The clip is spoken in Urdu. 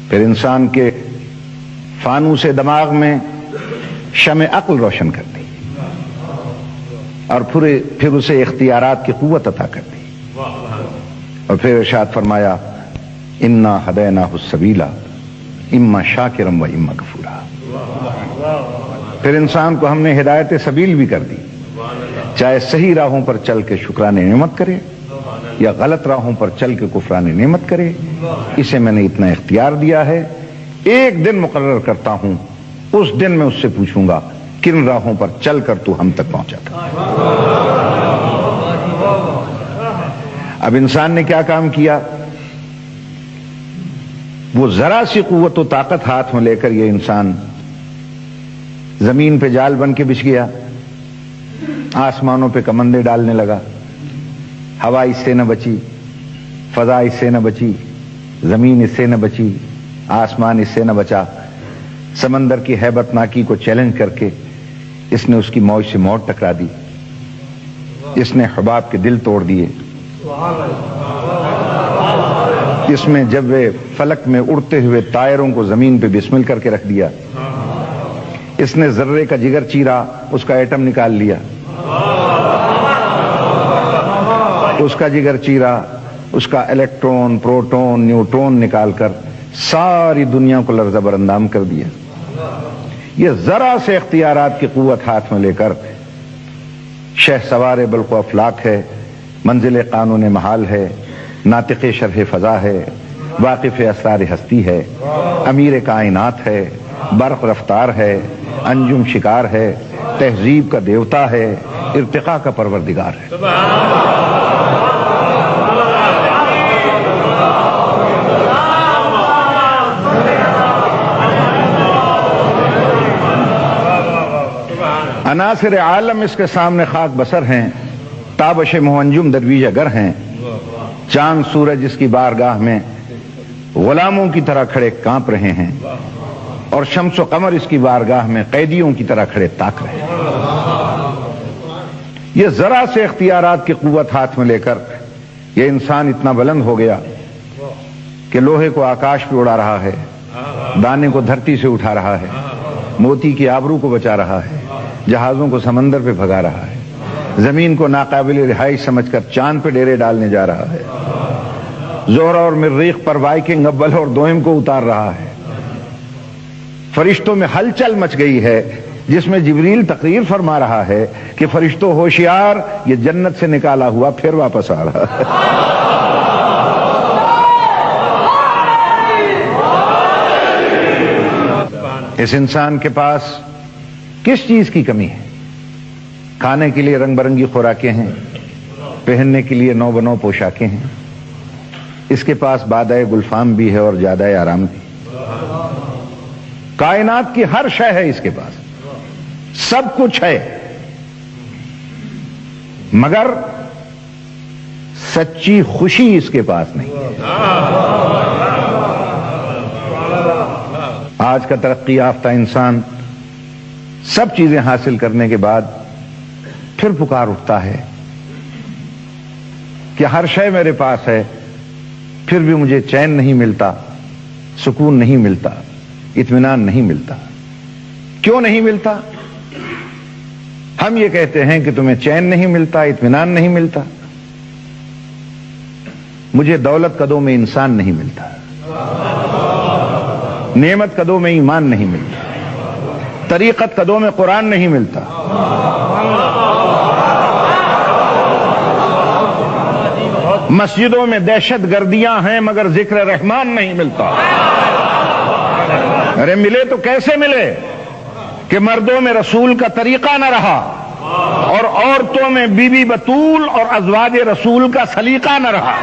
پھر انسان کے فانوس دماغ میں شمع عقل روشن کر دی اور پھر اسے اختیارات کی قوت عطا کر دی، اور پھر ارشاد فرمایا انا ہدیناہ السبیل اما شاکرا و اما کفورا۔ پھر انسان کو ہم نے ہدایت سبیل بھی کر دی، چاہے صحیح راہوں پر چل کے شکران نعمت کرے یا غلط راہوں پر چل کے کفران نعمت کرے، اسے میں نے اتنا اختیار دیا ہے۔ ایک دن مقرر کرتا ہوں، اس دن میں اس سے پوچھوں گا کن راہوں پر چل کر تو ہم تک پہنچا تھا۔ اب انسان نے کیا کام کیا؟ وہ ذرا سی قوت و طاقت ہاتھ میں لے کر یہ انسان زمین پہ جال بن کے بچھ گیا، آسمانوں پہ کمندے ڈالنے لگا، ہوا اس سے نہ بچی، فضا اس سے نہ بچی، زمین اس سے نہ بچی، آسمان اس سے نہ بچا۔ سمندر کی ہیبت ناکی کو چیلنج کر کے اس نے اس کی موج سے موت ٹکرا دی، اس نے حباب کے دل توڑ دیے، اس میں جب فلک میں اڑتے ہوئے طائروں کو زمین پہ بسمل کر کے رکھ دیا، اس نے ذرے کا جگر چیرا، اس کا ایٹم نکال لیا، اس کا جگر چیرا، اس کا الیکٹرون، پروٹون، نیوٹرون نکال کر ساری دنیا کو لرزہ براندام کر دیا۔ یہ ذرا سے اختیارات کی قوت ہاتھ میں لے کر شہ سوار بلق و افلاک ہے، منزل قانون محال ہے، ناطق شرح فضا ہے، واقف اسرار ہستی ہے، امیر کائنات ہے، برق رفتار ہے، انجم شکار ہے، تہذیب کا دیوتا ہے، ارتقاء کا پروردگار ہے۔ عناصر عالم اس کے سامنے خاک بسر ہیں، تابش منجم درویش اگر ہیں، چاند سورج اس کی بارگاہ میں غلاموں کی طرح کھڑے کانپ رہے ہیں، اور شمس و قمر اس کی بارگاہ میں قیدیوں کی طرح کھڑے تاک رہے ہیں۔ یہ ذرا سے اختیارات کی قوت ہاتھ میں لے کر یہ انسان اتنا بلند ہو گیا کہ لوہے کو آکاش پہ اڑا رہا ہے، دانے کو دھرتی سے اٹھا رہا ہے، موتی کی آبرو کو بچا رہا ہے، جہازوں کو سمندر پہ بھگا رہا ہے، زمین کو ناقابل رہائش سمجھ کر چاند پہ ڈیرے ڈالنے جا رہا ہے، زہرہ اور مریخ پر وائکنگ اول اور دوئم کو اتار رہا ہے۔ فرشتوں میں ہلچل مچ گئی ہے، جس میں جبریل تقریر فرما رہا ہے کہ فرشتوں ہوشیار، یہ جنت سے نکالا ہوا پھر واپس آ رہا ہے۔ اس انسان کے پاس کس چیز کی کمی ہے؟ کھانے کے لیے رنگ برنگی خوراکیں ہیں، پہننے کے لیے نو بنو پوشاکیں ہیں، اس کے پاس بادۂ گلفام بھی ہے اور جادۂ آرام بھی، کائنات کی ہر شے ہے اس کے پاس، سب کچھ ہے، مگر سچی خوشی اس کے پاس نہیں ہے۔ آج کا ترقی یافتہ انسان سب چیزیں حاصل کرنے کے بعد پھر پکار اٹھتا ہے کہ ہر شے میرے پاس ہے، پھر بھی مجھے چین نہیں ملتا، سکون نہیں ملتا، اطمینان نہیں ملتا۔ کیوں نہیں ملتا؟ ہم یہ کہتے ہیں کہ تمہیں چین نہیں ملتا، اطمینان نہیں ملتا، مجھے دولت قدوں میں انسان نہیں ملتا، نعمت قدوں میں ایمان نہیں ملتا، طریقت قدوں میں قرآن نہیں ملتا، مسجدوں میں دہشت گردیاں ہیں مگر ذکر رحمان نہیں ملتا۔ ارے ملے تو کیسے ملے کہ مردوں میں رسول کا طریقہ نہ رہا اور عورتوں میں بی بی بطول اور ازواج رسول کا سلیقہ نہ رہا۔